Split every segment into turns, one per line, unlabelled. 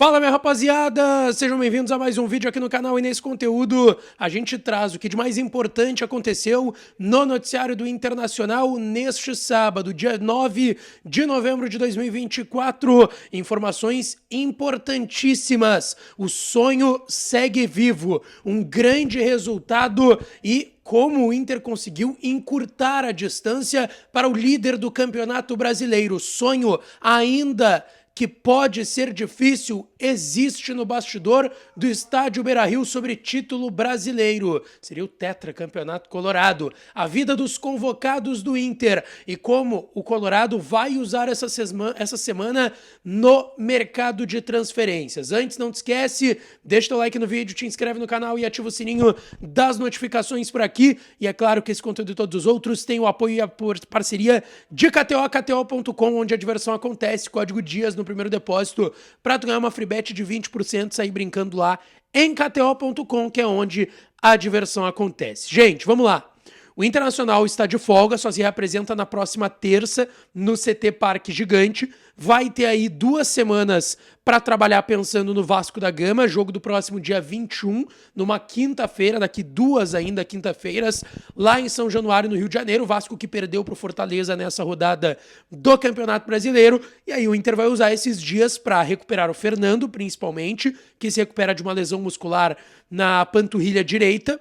Fala, minha rapaziada! Sejam bem-vindos a mais um vídeo aqui no canal, e nesse conteúdo a gente traz o que de mais importante aconteceu no noticiário do Internacional neste sábado, dia 9 de novembro de 2024. Informações importantíssimas. O sonho segue vivo. Um grande resultado e como o Inter conseguiu encurtar a distância para o líder do Campeonato Brasileiro. Sonho ainda que pode ser difícil, existe no bastidor do estádio Beira-Rio sobre título brasileiro. Seria o tetracampeonato colorado. A vida dos convocados do Inter e como o Colorado vai usar essa semana no mercado de transferências. Antes, não te esquece, deixa teu like no vídeo, te inscreve no canal e ativa o sininho das notificações por aqui. E é claro que esse conteúdo e todos os outros têm o apoio e a parceria de KTO, KTO.com, onde a diversão acontece. Código DIAS no primeiro depósito para tu ganhar uma free bet de 20%, sair brincando lá em KTO.com, que é onde a diversão acontece. Gente, vamos lá. O Internacional está de folga, só se reapresenta na próxima terça no CT Parque Gigante. Vai ter aí 2 semanas para trabalhar pensando no Vasco da Gama, jogo do próximo dia 21, numa quinta-feira, daqui 2 ainda quinta-feiras, lá em São Januário, no Rio de Janeiro. O Vasco que perdeu para o Fortaleza nessa rodada do Campeonato Brasileiro. E aí o Inter vai usar esses dias para recuperar o Fernando, principalmente, que se recupera de uma lesão muscular na panturrilha direita,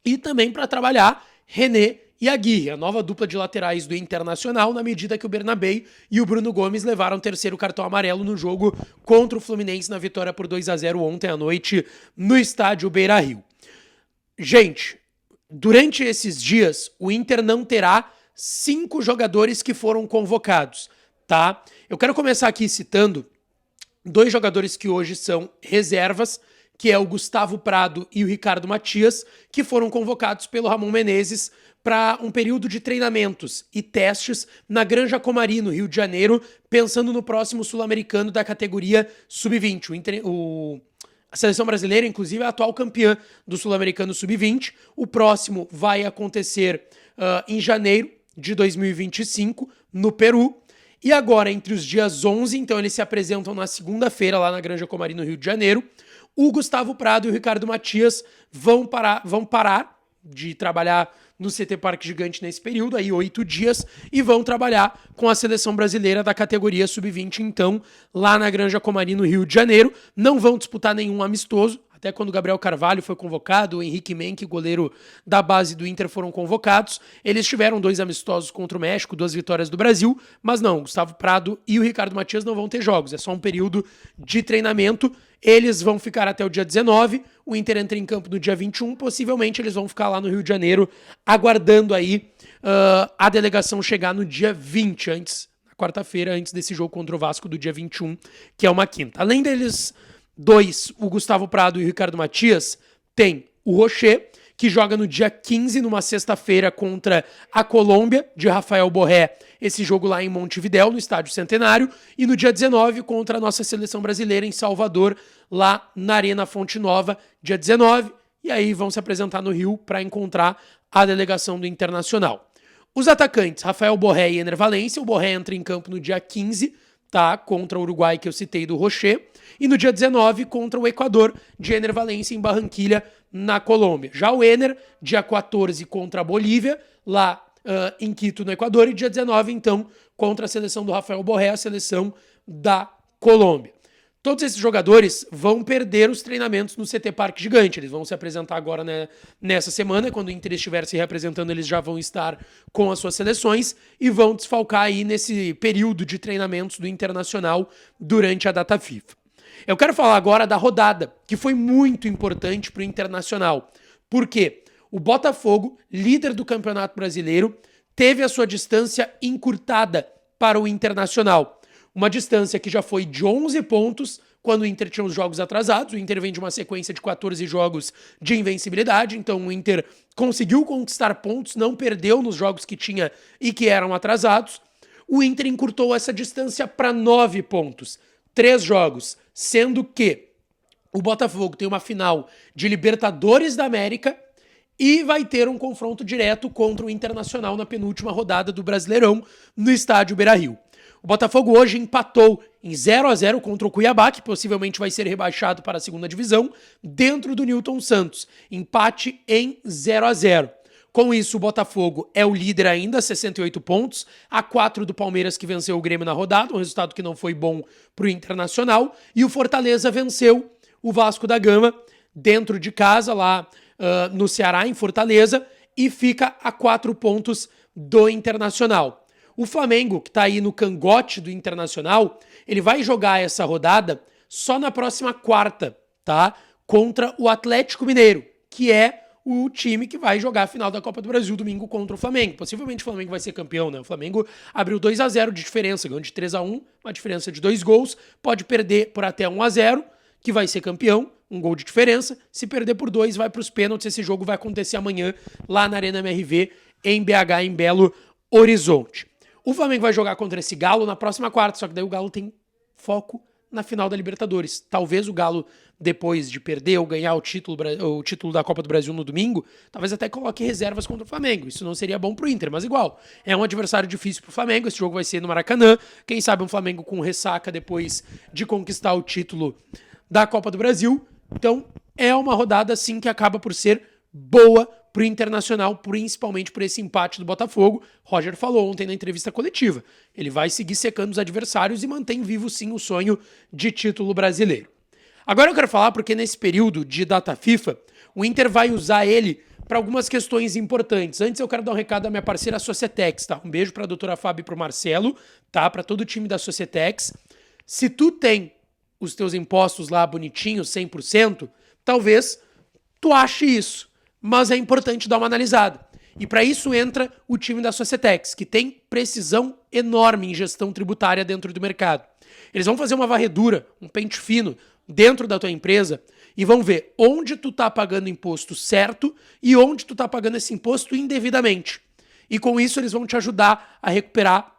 e também para trabalhar René e Aguirre, a nova dupla de laterais do Internacional, na medida que o Bernabei e o Bruno Gomes levaram o terceiro cartão amarelo no jogo contra o Fluminense na vitória por 2-0 ontem à noite no estádio Beira-Rio. Gente, durante esses dias, o Inter não terá 5 jogadores que foram convocados, tá? Eu quero começar aqui citando 2 jogadores que hoje são reservas, que é o Gustavo Prado e o Ricardo Matias, que foram convocados pelo Ramon Menezes para um período de treinamentos e testes na Granja Comari, no Rio de Janeiro, pensando no próximo sul-americano da categoria sub-20. A seleção brasileira, inclusive, é a atual campeã do sul-americano sub-20. O próximo vai acontecer em janeiro de 2025, no Peru. E agora, entre os dias 11, então eles se apresentam na segunda-feira lá na Granja Comari, no Rio de Janeiro. O Gustavo Prado e o Ricardo Matias vão parar de trabalhar no CT Parque Gigante nesse período, aí 8 dias, e vão trabalhar com a seleção brasileira da categoria sub-20, então, lá na Granja Comari, no Rio de Janeiro. Não vão disputar nenhum amistoso, até quando o Gabriel Carvalho foi convocado, o Henrique Menck, goleiro da base do Inter, foram convocados. Eles tiveram 2 amistosos contra o México, 2 vitórias do Brasil, mas não, o Gustavo Prado e o Ricardo Matias não vão ter jogos, é só um período de treinamento. Eles vão ficar até o dia 19, o Inter entra em campo no dia 21, possivelmente eles vão ficar lá no Rio de Janeiro, aguardando aí a delegação chegar no dia 20, na quarta-feira, antes desse jogo contra o Vasco do dia 21, que é uma quinta. Além deles 2, o Gustavo Prado e o Ricardo Matias, tem o Rocher, que joga no dia 15, numa sexta-feira, contra a Colômbia, de Rafael Borré, esse jogo lá em Montevidéu, no Estádio Centenário, e no dia 19, contra a nossa seleção brasileira em Salvador, lá na Arena Fonte Nova, dia 19, e aí vão se apresentar no Rio para encontrar a delegação do Internacional. Os atacantes, Rafael Borré e Ener Valencia. O Borré entra em campo no dia 15, tá, contra o Uruguai, que eu citei, do Rocher, e no dia 19 contra o Equador, de Ener Valencia em Barranquilha, na Colômbia. Já o Ener, dia 14 contra a Bolívia, lá em Quito, no Equador, e dia 19, então, contra a seleção do Rafael Borré, a seleção da Colômbia. Todos esses jogadores vão perder os treinamentos no CT Parque Gigante. Eles vão se apresentar agora, né, nessa semana. Quando o Inter estiver se representando, eles já vão estar com as suas seleções e vão desfalcar aí nesse período de treinamentos do Internacional durante a data FIFA. Eu quero falar agora da rodada, que foi muito importante para o Internacional. Por quê? O Botafogo, líder do Campeonato Brasileiro, teve a sua distância encurtada para o Internacional. Uma distância que já foi de 11 pontos quando o Inter tinha os jogos atrasados. O Inter vem de uma sequência de 14 jogos de invencibilidade, então o Inter conseguiu conquistar pontos, não perdeu nos jogos que tinha e que eram atrasados. O Inter encurtou essa distância para 9 pontos, 3 jogos, sendo que o Botafogo tem uma final de Libertadores da América e vai ter um confronto direto contra o Internacional na penúltima rodada do Brasileirão no estádio Beira-Rio. O Botafogo hoje empatou em 0-0 contra o Cuiabá, que possivelmente vai ser rebaixado para a segunda divisão, dentro do Newton Santos. Empate em 0-0. Com isso, o Botafogo é o líder ainda, 68 pontos, a 4 do Palmeiras, que venceu o Grêmio na rodada, um resultado que não foi bom para o Internacional, e o Fortaleza venceu o Vasco da Gama dentro de casa, lá no Ceará, em Fortaleza, e fica a 4 pontos do Internacional. O Flamengo, que está aí no cangote do Internacional, ele vai jogar essa rodada só na próxima quarta, tá? Contra o Atlético Mineiro, que é o time que vai jogar a final da Copa do Brasil domingo contra o Flamengo. Possivelmente o Flamengo vai ser campeão, né? O Flamengo abriu 2-0 de diferença, ganhou de 3-1, uma diferença de 2 gols, pode perder por até 1-0, que vai ser campeão, um gol de diferença. Se perder por 2, vai para os pênaltis. Esse jogo vai acontecer amanhã lá na Arena MRV, em BH, em Belo Horizonte. O Flamengo vai jogar contra esse Galo na próxima quarta, só que daí o Galo tem foco na final da Libertadores. Talvez o Galo, depois de perder ou ganhar o título da Copa do Brasil no domingo, talvez até coloque reservas contra o Flamengo. Isso não seria bom pro Inter, mas igual. É um adversário difícil pro Flamengo, esse jogo vai ser no Maracanã. Quem sabe um Flamengo com ressaca depois de conquistar o título da Copa do Brasil. Então, é uma rodada, sim, que acaba por ser boa pro Internacional, principalmente por esse empate do Botafogo. Roger falou ontem na entrevista coletiva. Ele vai seguir secando os adversários e mantém vivo, sim, o sonho de título brasileiro. Agora eu quero falar porque nesse período de data FIFA, o Inter vai usar ele para algumas questões importantes. Antes eu quero dar um recado à minha parceira Societex, tá? Um beijo para a doutora Fábio e pro Marcelo, tá? Para todo o time da Societex. Se tu tem os teus impostos lá bonitinhos, 100%, talvez tu ache isso. Mas é importante dar uma analisada. E para isso entra o time da Societex, que tem precisão enorme em gestão tributária dentro do mercado. Eles vão fazer uma varredura, um pente fino, dentro da tua empresa e vão ver onde tu tá pagando imposto certo e onde tu tá pagando esse imposto indevidamente. E com isso eles vão te ajudar a recuperar,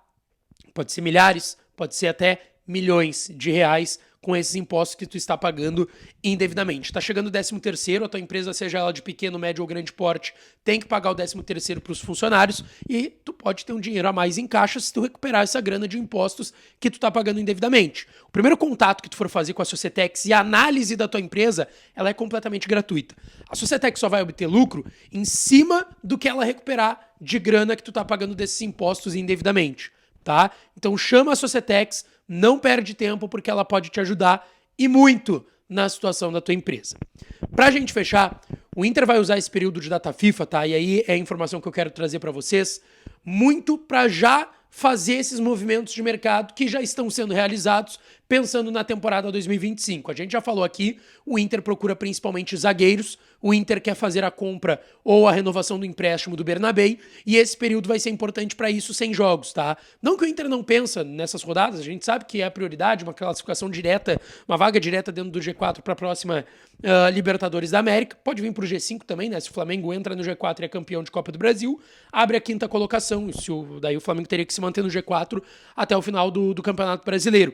pode ser milhares, pode ser até milhões de reais com esses impostos que tu está pagando indevidamente. Está chegando o 13º, a tua empresa, seja ela de pequeno, médio ou grande porte, tem que pagar o 13º para os funcionários e tu pode ter um dinheiro a mais em caixa se tu recuperar essa grana de impostos que tu está pagando indevidamente. O primeiro contato que tu for fazer com a Societex e a análise da tua empresa, ela é completamente gratuita. A Societex só vai obter lucro em cima do que ela recuperar de grana que tu está pagando desses impostos indevidamente, tá? Então chama a Societex, não perde tempo porque ela pode te ajudar e muito na situação da tua empresa. Pra gente fechar, o Inter vai usar esse período de data FIFA, tá? E aí é a informação que eu quero trazer pra vocês, muito pra já fazer esses movimentos de mercado que já estão sendo realizados pensando na temporada 2025. A gente já falou aqui, o Inter procura principalmente zagueiros, o Inter quer fazer a compra ou a renovação do empréstimo do Bernabei, e esse período vai ser importante para isso sem jogos, tá? Não que o Inter não pensa nessas rodadas, a gente sabe que é a prioridade, uma classificação direta, uma vaga direta dentro do G4 para a próxima Libertadores da América, pode vir pro G5 também, né? Se o Flamengo entra no G4 e é campeão de Copa do Brasil, abre a 5ª colocação, daí o Flamengo teria que se manter no G4 até o final do Campeonato Brasileiro.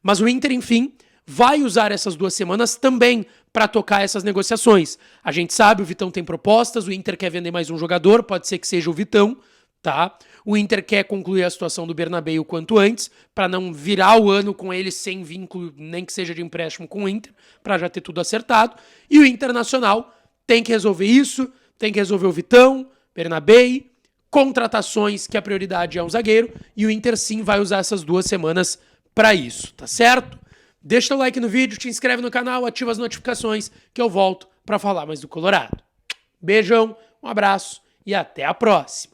Mas o Inter, enfim, vai usar essas 2 semanas também para tocar essas negociações. A gente sabe, o Vitão tem propostas, o Inter quer vender mais um jogador, pode ser que seja o Vitão, tá? O Inter quer concluir a situação do Bernabei o quanto antes, para não virar o ano com ele sem vínculo, nem que seja de empréstimo com o Inter, para já ter tudo acertado. E o Internacional tem que resolver isso, tem que resolver o Vitão, Bernabei, contratações, que a prioridade é um zagueiro, e o Inter sim vai usar essas 2 semanas para isso, tá certo? Deixa teu like no vídeo, te inscreve no canal, ativa as notificações que eu volto para falar mais do Colorado. Beijão, um abraço e até a próxima!